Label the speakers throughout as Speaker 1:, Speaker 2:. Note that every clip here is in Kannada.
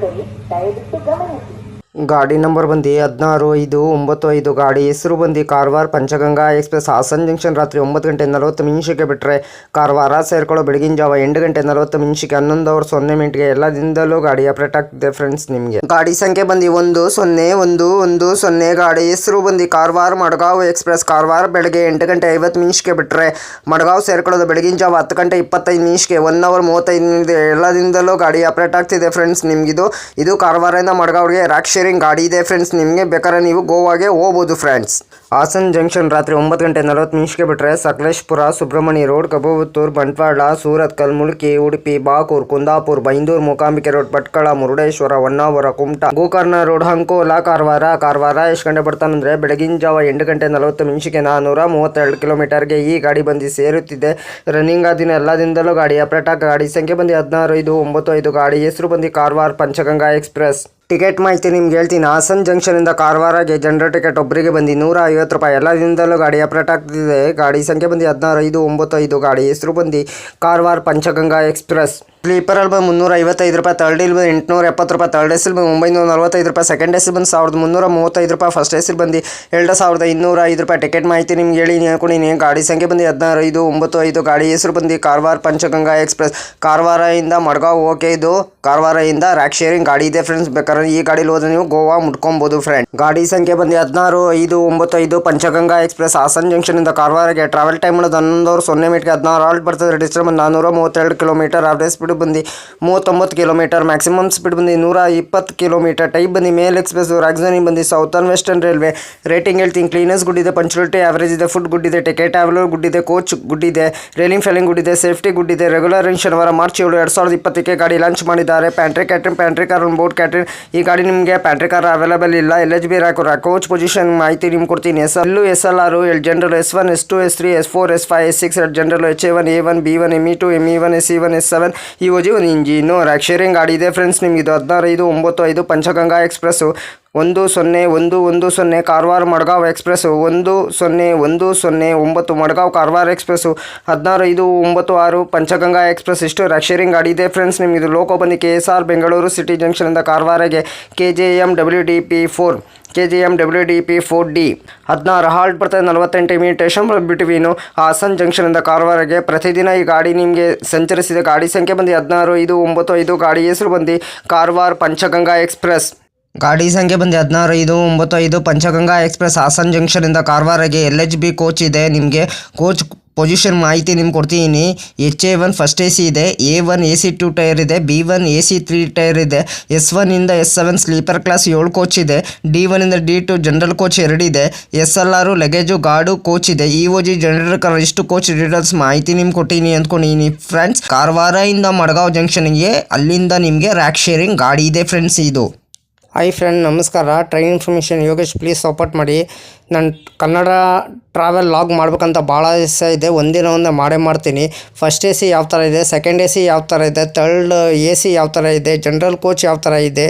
Speaker 1: ಗ್ರಾಹಕರೇ ದಯವಿಟ್ಟು ಗಮನಿಸಿ.
Speaker 2: ಗಾಡಿ ನಂಬರ್ ಬಂದು 16-5-95 ಗಾಡಿ ಹೆಸರು ಬಂದು ಕಾರವಾರ ಪಂಚಗಂಗಾ ಎಕ್ಸ್ಪ್ರೆಸ್ ಹಾಸನ್ ಜಂಕ್ಷನ್ ರಾತ್ರಿ 9:40 ಬಿಟ್ಟರೆ ಕಾರವಾರ ಸೇರ್ಕೊಳ್ಳೋ ಬೆಳಗಿನ ಜಾವ 8:40 11:00 ಎಲ್ಲ ದಿನದಲ್ಲೂ ಗಾಡಿ ಅಪ್ಡೇಟ್ ಆಗ್ತಿದೆ ಫ್ರೆಂಡ್ಸ್. ನಿಮಗೆ ಗಾಡಿ ಸಂಖ್ಯೆ ಬಂದು 10110 ಗಾಡಿ ಹೆಸರು ಬಂದು ಕಾರವಾರ ಮಡ್ಗಾಂವ್ ಎಕ್ಸ್ಪ್ರೆಸ್ ಕಾರವಾರ ಬೆಳಗ್ಗೆ 8:50 ಬಿಟ್ಟರೆ ಮಡ್ಗಾಂವ್ ಸೇರ್ಕೊಳ್ಳೋದು ಬೆಳಗಿನ ಜಾವ 10:25 1 ಅವರ್ 35 ಎಲ್ಲ ದಿನದಲ್ಲೂ ಗಾಡಿ ಅಪ್ಡೇಟ್ ಆಗ್ತಿದೆ ಫ್ರೆಂಡ್ಸ್. ನಿಮಗಿದು ಕಾರವಾರದಿಂದ ಮಡ್ಗಾಂವ್ಗೆ ರಾಕ್ಷಿ ಗಾಡಿ ಇದೆ ಫ್ರೆಂಡ್ಸ್. ನಿಮಗೆ ಬೇಕಾದ್ರೆ ನೀವು ಗೋವಾಗೆ ಹೋಗ್ಬೋದು ಫ್ರೆಂಡ್ಸ್. ಹಾಸನ್ ಜಂಕ್ಷನ್ ರಾತ್ರಿ 9:40 ಬಿಟ್ಟರೆ ಸಕಲೇಶ್ಪುರ, ಸುಬ್ರಹ್ಮಣ್ಯ ರೋಡ್, ಕಬ್ಬುತ್ತೂರು, ಬಂಟ್ವಾಳ, ಸೂರತ್ಕಲ್, ಮುಲ್ಕಿ, ಉಡುಪಿ, ಬಾಕೂರ್, ಕುಂದಾಪುರ್, ಬೈಂದೂರು, ಮೂಕಾಂಬಿಕೆ ರೋಡ್, ಭಟ್ಕಳ, ಮುರುಡೇಶ್ವರ, ಹೊನ್ನಾವರ, ಕುಮಟಾ, ಗೋಕರ್ಣ ರೋಡ್, ಅಂಕೋಲಾ, ಕಾರವಾರ ಎಷ್ಟು ಗಂಟೆ ಬರ್ತಾನಂದರೆ ಬೆಳಗಿನ ಜಾವ 8:40 432 ಕಿಲೋಮೀಟರ್ಗೆ ಈ ಗಾಡಿ ಬಂದು ಸೇರುತ್ತಿದೆ. ರನ್ನಿಂಗ್ ಆದಿನ ಎಲ್ಲ ದಿನದಲ್ಲೂ ಗಾಡಿ ಅಪ್ಡೇಟ್ ಆಗಿ ಗಾಡಿ ಸಂಖ್ಯೆ ಬಂದು 16-5-95 ಗಾಡಿ ಹೆಸರು ಬಂದು ಕಾರವಾರ ಪಂಚಗಂಗಾ ಎಕ್ಸ್ಪ್ರೆಸ್. ಟಿಕೆಟ್ ಮಾಹಿತಿ ನಿಮ್ಗೆ ಹೇಳ್ತೀನಿ. ಹಾಸನ್ ಜಂಕ್ಷನಿಂದ ಕಾರವಾರಗೆ ಜನರಲ್ ಟಿಕೆಟ್ ಒಬ್ಬರಿಗೆ ಬಂದು ₹150. ಎಲ್ಲ ದಿನದಲ್ಲೂ ಗಾಡಿ ಅಪ್ಡೇಟ್ ಆಗ್ತಿದೆ. ಗಾಡಿ ಸಂಖ್ಯೆ ಬಂದು 16-5-95 ಗಾಡಿ ಹೆಸರು ಬಂದು ಕಾರವಾರ ಪಂಚಗಂಗಾ ಎಕ್ಸ್ಪ್ರೆಸ್. ಸ್ಲೀಪರಲ್ಲಿ ಬಂದು ₹355, ಥರ್ಡ್ ಇಲ್ಲಿ ಬಂದು ₹870, ಥರ್ಡ್ ಎಸಿಲ್ ಬಂದು ₹945, ಸೆಕೆಂಡ್ ಎಸಿಲ್ ಬಂದು ₹1335, ಫಸ್ಟ್ ಎಸಿಲ್ ಬಂದು ₹2205. ಟಿಕೆಟ್ ಮಾಹಿತಿ ನಿಮ್ಗೆ ಹೇಳಿ ಅನ್ಕೊಂಡಿನಿ. ಗಾಡಿ ಸಂಖ್ಯೆ ಬಂದು 16-5-95 ಗಾಡಿ ಹೆಸರು ಬಂದು ಕಾರವಾರ ಪಂಚಗಂಗಾ ಎಕ್ಸ್ಪ್ರೆಸ್. ಕಾರವಾರದಿಂದ ಮಡ್ಗಾಂವ್ ಓಕೆ. ಇದು ಕಾರವಾರದಿಂದ ರ್ಯಾಕ್ ಶೇರಿಂಗ್ ಗಾಡಿ ಇದೆ ಫ್ರೆಂಡ್ಸ್. ಬೇಕಾದ್ರೆ ಈ ಗಾಡಿಲಿ ಹೋದ್ರೆ ನೀವು ಗೋವಾ ಮುಟ್ಕೊಬೋದು ಫ್ರೆಂಡ್. ಗಾಡಿ ಸಂಖ್ಯೆ ಬಂದು 16-5-95 ಪಂಚಗಂಗಾ ಎಕ್ಸ್ಪ್ರೆಸ್. ಹಾಸನ್ ಜಂಕ್ಷನಿಂದ ಕಾರವಾರಗೆ ಟ್ರಾವೆಲ್ ಟೈಮ್ ಮಾಡೋದು 11:00 16 ಹಾಲ್ಟ್ ಬರ್ತದೆ. ಡಿಸ್ಟೆನ್ಸ್ ಬಂದು 432 ಕಿಲೋಮೀಟರ್. ಆವ್ರೇಜ್ ಸ್ಪೀಡ್ ಬಂದು 39 ಕಿಲೋಮೀಟರ್. ಮ್ಯಾಕ್ಸಿಮಮ್ ಸ್ಪೀಡ್ ಬಂದು 120 ಕಿಲೋಮೀಟರ್. ಟೈಪ್ ಬಂದು ಮೇಲ್ ಎಕ್ಸ್ಪ್ರೆಸ್. ರಾಜಧಾನಿ ಬಂದು ಸೌತರ್ನ್ ವೆಸ್ಟರ್ನ್ ರೈಲ್ವೆ. ರೇಟಿಂಗ್ ಹೇಳ್ತೀನಿ. ಕ್ಲೀನೆಸ್ ಗುಡ್ ಇದೆ, ಪಂಚುಲಿಟಿ ಆವರೇಜ್ ಇದೆ, ಫುಡ್ ಗುಡ್ ಇದೆ, ಟಿಕೆಟ್ ಟ್ರಾವೆಲರ್ ಗುಡ್ ಇದೆ, ಕೋಚ್ ಗುಡ್ ಇದೆ, ರೇಲಿಂಗ್ ಫೇಲಿಂಗ್ ಗುಡ್ ಇದೆ, ಸೇಫ್ಟಿ ಗುಡ್ ಇದೆ. ರೆಗ್ಯುಲರ್ ಶನಿವಾರ ಮಾರ್ಚ್ 7, 2020 ಗಾಡಿ ಲಾಂಚ್ ಮಾಡಿದ್ದಾರೆ. ಪ್ಯಾಂಟ್ರಿ ಕಾರ್ ಬೋಟ್ ಕ್ಯಾಟ್ರಿನ್. ಈ ಗಾಡಿ ನಿಮಗೆ ಪ್ಯಾಂಟ್ರಿ ಕಾರ್ ಅವೈಲೇಬಲ್ ಇಲ್ಲ. LHB ಕೋಚ್ ಪೊಸಿಷನ್ ಮಾಹಿತಿ ನಿಮ್ಗೆ ಕೊಡ್ತೀನಿ. SLR general S1 S2 S3 S4 S5 S6 general HA1 A1 B1 ME2 ME1 SE1 S7 EOG ಒಂದು ಇಂಜಿನು. ರ್ಯಾಕ್ ಶೇರಿಂಗ್ ಗಾಡಿ ಇದೆ ಫ್ರೆಂಡ್ಸ್. ನಿಮಗೆ ಇದು 16-5-95 Panchganga express. 10-110 Karwar Madgaon express. 10-109 Madgaon Karwar express. 16-5-96 Panchganga express. ಇಷ್ಟು ರ್ಯಾಕ್ ಶೇರಿಂಗ್ ಗಾಡಿ ಇದೆ ಫ್ರೆಂಡ್ಸ್. ನಿಮಗೆ ಇದು ಲೋಕೋ ಬಂದು KSR ಬೆಂಗಳೂರು ಸಿಟಿ ಜಂಕ್ಷನಿಂದ ಕಾರವಾರಗೆ KJM WDP4D 16 ಹಾಲ್ಟ್ ಬರ್ತದೆ. 48 ಮಿನಿಟ್ ಸ್ಟೇಷನ್ ಬಿಟ್ವೀನು ಹಾಸನ್ ಜಂಕ್ಷನಿಂದ ಕಾರವಾರಗೆ ಪ್ರತಿದಿನ ಈ ಗಾಡಿ ನಿಮಗೆ ಸಂಚರಿಸಿದೆ. ಗಾಡಿ ಸಂಖ್ಯೆ ಬಂದು 16-5-95 ಗಾಡಿ ಹೆಸರು ಬಂದು ಕಾರವಾರ ಪಂಚಗಂಗಾ ಎಕ್ಸ್ಪ್ರೆಸ್. ಗಾಡಿ ಸಂಖ್ಯೆ ಬಂದು 16-5-95 ಪಂಚಗಂಗಾ ಎಕ್ಸ್ಪ್ರೆಸ್. ಹಾಸನ್ ಜಂಕ್ಷನಿಂದ ಕಾರವಾರಗೆ LHB ಕೋಚ್ ಇದೆ. ನಿಮಗೆ ಕೋಚ್ ಪೊಸಿಷನ್ ಮಾಹಿತಿ ನಿಮ್ಗೆ ಕೊಡ್ತೀನಿ. HA1 ಫಸ್ಟ್ AC ಇದೆ, A1 AC2 ಟೈರ್ ಇದೆ, B1 AC3 ಟೈರ್ ಇದೆ, S1 ಇಂದ S7 ಸ್ಲೀಪರ್ ಕ್ಲಾಸ್ 7 ಕೋಚ್ ಇದೆ, D1 ಇಂದ D2 ಜನರಲ್ ಕೋಚ್ 2 ಇದೆ, SLR ಲಗೇಜು ಗಾರ್ಡು ಕೋಚ್ ಇದೆ, EOG ಜನರಲ್ ಕಾರ್. ಇಷ್ಟು ಕೋಚ್ ಡೀಟೇಲ್ಸ್ ಮಾಹಿತಿ ನಿಮ್ಗೆ ಕೊಟ್ಟಿನಿ ಅಂದ್ಕೊಂಡಿನಿ ಫ್ರೆಂಡ್ಸ್. ಕಾರವಾರದಿಂದ ಮಡ್ಗಾಂವ್ ಜಂಕ್ಷನ್ಗೆ ಅಲ್ಲಿಂದ ನಿಮಗೆ ರ್ಯಾಕ್ ಶೇರಿಂಗ್ ಗಾಡಿ ಇದೆ ಫ್ರೆಂಡ್ಸ್. ಇದು ಹಾಯ್ ಫ್ರೆಂಡ್, ನಮಸ್ಕಾರ. Train information Yogesh. Please support ಮಾಡಿ. ನಾನು ಕನ್ನಡ ಟ್ರಾವೆಲ್ ಲಾಗ್ ಮಾಡ್ಬೇಕಂತ ಭಾಳ ಇಷ್ಟ ಇದೆ. ಒಂದೇ ಮಾಡೇ ಮಾಡ್ತೀನಿ. ಫಸ್ಟ್ AC ಯಾವ ಥರ ಇದೆ, ಸೆಕೆಂಡ್ AC ಯಾವ ಥರ ಇದೆ, ಥರ್ಡ್ AC ಯಾವ ಥರ ಇದೆ, ಜನರಲ್ ಕೋಚ್ ಯಾವ ಥರ ಇದೆ,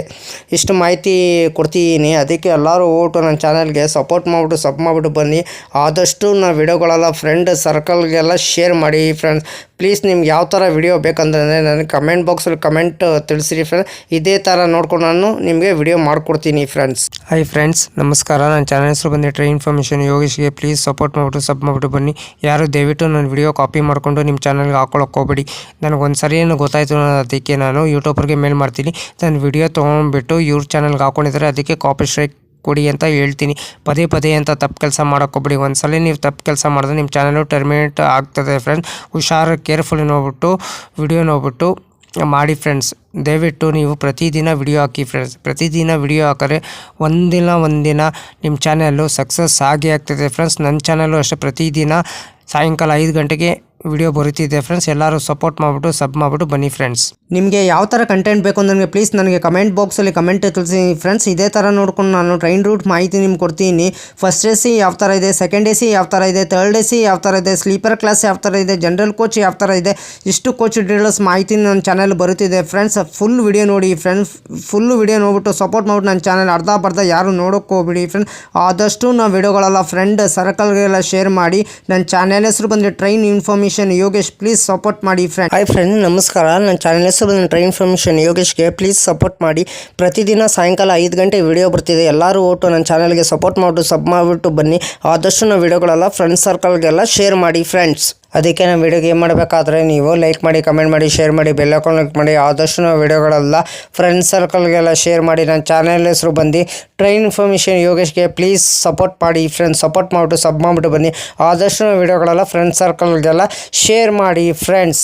Speaker 2: ಇಷ್ಟು ಮಾಹಿತಿ ಕೊಡ್ತಿದ್ದೀನಿ. ಅದಕ್ಕೆ ಎಲ್ಲರೂ ಹೋಗ್ಬಿಟ್ಟು ನನ್ನ ಚಾನಲ್ಗೆ ಸಪೋರ್ಟ್ ಮಾಡಿಬಿಟ್ಟು ಬನ್ನಿ. ಆದಷ್ಟು ನಾನು ವಿಡಿಯೋಗಳೆಲ್ಲ ಫ್ರೆಂಡ್ ಸರ್ಕಲ್ಗೆಲ್ಲ ಶೇರ್ ಮಾಡಿ ಫ್ರೆಂಡ್ಸ್. ಪ್ಲೀಸ್ ನಿಮ್ಗೆ ಯಾವ ಥರ ವಿಡಿಯೋ ಬೇಕಂದ್ರೆ ನನಗೆ ಕಮೆಂಟ್ ಬಾಕ್ಸಲ್ಲಿ ಕಮೆಂಟ್ ತಿಳಿಸಿರಿ ಫ್ರೆಂಡ್ಸ್. ಇದೇ ಥರ ನೋಡ್ಕೊಂಡು ನಾನು ನಿಮಗೆ ವಿಡಿಯೋ ಮಾಡಿಕೊಡ್ತೀನಿ ಫ್ರೆಂಡ್ಸ್. ಹಾಯ್ ಫ್ರೆಂಡ್ಸ್, ನಮಸ್ಕಾರ. ನನ್ನ ಚಾನಲ್ ಹೆಸರು ಬಂದು ಟ್ರೈನ್ ಇನ್ಫಾರ್ಮೇಷನ್ ಯೋಗೇಶ್ಗೆ. ಪ್ಲೀಸ್ ಸಪೋರ್ಟ್ ಮಾಡಿಬಿಟ್ಟು ಬನ್ನಿ. ಯಾರು ದಯವಿಟ್ಟು ನನ್ನ ವಿಡಿಯೋ ಕಾಪಿ ಮಾಡಿಕೊಂಡು ನಿಮ್ಮ ಚಾನಲ್ಗೆ ಹಾಕೊಳ್ಳೋಕೆ ಹೋಗ್ಬೇಡಿ. ನನಗೊಂದು ಸರಿ ಏನು ಗೊತ್ತಾಯಿತು, ಅದಕ್ಕೆ ನಾನು ಯೂಟ್ಯೂಬರ್ಗೆ ಮೇಲ್ ಮಾಡ್ತೀನಿ. ನನ್ನ ವಿಡಿಯೋ ತೊಗೊಂಡ್ಬಿಟ್ಟು ಇವ್ರ ಚಾನಲ್ಗೆ ಹಾಕೊಂಡಿದ್ದಾರೆ, ಅದಕ್ಕೆ ಕಾಪಿ ಸ್ಟ್ರೈಕ್ ಕೊಡಿ ಅಂತ ಹೇಳ್ತೀನಿ. ಪದೇ ಅಂತ ತಪ್ಪು ಕೆಲಸ ಮಾಡೋಕ್ಕೋಗ್ಬಿಡಿ. ಒಂದ್ಸಲ ನೀವು ತಪ್ಪು ಕೆಲಸ ಮಾಡಿದ್ರೆ ನಿಮ್ಮ ಚಾನಲು ಟರ್ಮಿನೇಟ್ ಆಗ್ತದೆ ಫ್ರೆಂಡ್ಸ್. ಹುಷಾರು, ಕೇರ್ಫುಲಿ ವಿಡಿಯೋ ನೋಡ್ಬಿಟ್ಟು ಮಾಡಿ ಫ್ರೆಂಡ್ಸ್. ದಯವಿಟ್ಟು ನೀವು ಪ್ರತಿದಿನ ವಿಡಿಯೋ ಹಾಕಿ ಫ್ರೆಂಡ್ಸ್. ಪ್ರತಿದಿನ ವಿಡಿಯೋ ಹಾಕಿದ್ರೆ ಒಂದಿನ ನಿಮ್ಮ ಚಾನಲ್ಲು ಸಕ್ಸಸ್ ಆಗೇ ಆಗ್ತದೆ ಫ್ರೆಂಡ್ಸ್. ನನ್ನ ಚಾನಲ್ಲು ಅಷ್ಟೇ ಪ್ರತಿದಿನ ಸಾಯಂಕಾಲ 5 ಗಂಟೆಗೆ ವಿಡಿಯೋ ಬರುತ್ತಿದೆ ಫ್ರೆಂಡ್ಸ್. ಎಲ್ಲರೂ ಸಪೋರ್ಟ್ ಮಾಡಿಬಿಟ್ಟು ಸಬ್ ಮಾಡಿಬಿಟ್ಟು ಬನ್ನಿ ಫ್ರೆಂಡ್ಸ್. ನಿಮಗೆ ಯಾವ ಥರ ಕಂಟೆಂಟ್ ಬೇಕು ನನಗೆ ಪ್ಲೀಸ್ ನನಗೆ ಕಮೆಂಟ್ ಬಾಕ್ಸಲ್ಲಿ ಕಮೆಂಟ್ ತಿಳಿಸಿ ಫ್ರೆಂಡ್ಸ್. ಇದೇ ಥರ ನೋಡ್ಕೊಂಡು ನಾನು ಟ್ರೈನ್ ರೂಟ್ ಮಾಹಿತಿ ನಿಮ್ಗೆ ಕೊಡ್ತೀನಿ. ಫಸ್ಟ್ AC ಯಾವ ಥರ ಇದೆ, ಸೆಕೆಂಡ್ AC ಯಾವ ಥರ ಇದೆ, ಥರ್ಡ್ AC ಯಾವ ಥರ ಇದೆ, ಸ್ಲೀಪರ್ ಕ್ಲಾಸ್ ಯಾವ ಥರ ಇದೆ, ಜನರಲ್ ಕೋಚ್ ಯಾವ ಥರ ಇದೆ, ಇಷ್ಟು ಕೋಚ್ ಡೀಟೇಲ್ಸ್ ಮಾಹಿತಿ ನನ್ನ ಚಾನಲ್ ಬರುತ್ತಿದೆ ಫ್ರೆಂಡ್ಸ್. ಫುಲ್ ವಿಡಿಯೋ ನೋಡಿ ಫ್ರೆಂಡ್ಸ್. ಫುಲ್ಲು ವಿಡಿಯೋ ನೋಡ್ಬಿಟ್ಟು ಸಪೋರ್ಟ್ ಮಾಡಿಬಿಟ್ಟು ನನ್ನ ಚಾನಲ್ ಅರ್ಧ ಯಾರು ನೋಡೋಕ್ಕೆ ಹೋಗ್ಬಿಡಿ ಫ್ರೆಂಡ್. ಆದಷ್ಟು ನಾವು ವಿಡಿಯೋಗಳೆಲ್ಲ ಫ್ರೆಂಡ್ ಸರ್ಕಲ್ಗೆಲ್ಲ ಶೇರ್ ಮಾಡಿ. ನನ್ನ ಚಾನಲ್ ಹೆಸರು ಬಂದರೆ train information information Yogesh please support ಮಾಡಿ ಫ್ರೆಂಡ್. ಹಾಯ್ ಫ್ರೆಂಡ್, ನಮಸ್ಕಾರ. ನನ್ನ ಚಾನಲ್ ಹೆಸರು ಟ್ರೈನ್ ಇನ್ಫಾರ್ಮೇಷನ್ ಯೋಗೇಶ್ಗೆ ಪ್ಲೀಸ್ ಸಪೋರ್ಟ್ ಮಾಡಿ. ಪ್ರತಿದಿನ ಸಾಯಂಕಾಲ 5 ಗಂಟೆ ವಿಡಿಯೋ ಬರ್ತಿದೆ. ಎಲ್ಲರೂ ಒಟ್ಟು ನನ್ನ ಚಾನಲ್ಗೆ ಸಪೋರ್ಟ್ ಮಾಡಿಬಿಟ್ಟು ಸಬ್ ಮಾಡಿಬಿಟ್ಟು ಬನ್ನಿ. ಆದಷ್ಟು ನಾವು ವಿಡಿಯೋಗಳೆಲ್ಲ ಫ್ರೆಂಡ್ಸ್ ಸರ್ಕಲ್ಗೆಲ್ಲ ಶೇರ್ ಮಾಡಿ ಫ್ರೆಂಡ್ಸ್. ಅದಕ್ಕೆ ನಾವು ವಿಡಿಯೋಗೆ ಏನು ಮಾಡಬೇಕಾದ್ರೆ ನೀವು ಲೈಕ್ ಮಾಡಿ, ಕಮೆಂಟ್ ಮಾಡಿ, ಶೇರ್ ಮಾಡಿ, ಬೆಲ್ ಐಕಾನ್ ಕ್ಲಿಕ್ ಮಾಡಿ. ಆದಷ್ಟು ನಾವು ವಿಡಿಯೋಗಳೆಲ್ಲ ಫ್ರೆಂಡ್ಸ್ ಸರ್ಕಲ್ಗೆಲ್ಲ ಶೇರ್ ಮಾಡಿ. ನನ್ನ ಚಾನಲ್ ಹೆಸರು ಬಂದು ಟ್ರೈನ್ ಇನ್ಫಾರ್ಮೇಷನ್ ಯೋಗೇಶ್ಗೆ ಪ್ಲೀಸ್ ಸಪೋರ್ಟ್ ಮಾಡಿ ಫ್ರೆಂಡ್ಸ್. ಸಪೋರ್ಟ್ ಮಾಡಿಬಿಟ್ಟು ಸಬ್ ಮಾಡಿಬಿಟ್ಟು ಬನ್ನಿ. ಆದಷ್ಟು ನಾವು ವಿಡಿಯೋಗಳೆಲ್ಲ ಫ್ರೆಂಡ್ಸ್ ಸರ್ಕಲ್ಗೆಲ್ಲ ಶೇರ್ ಮಾಡಿ ಫ್ರೆಂಡ್ಸ್.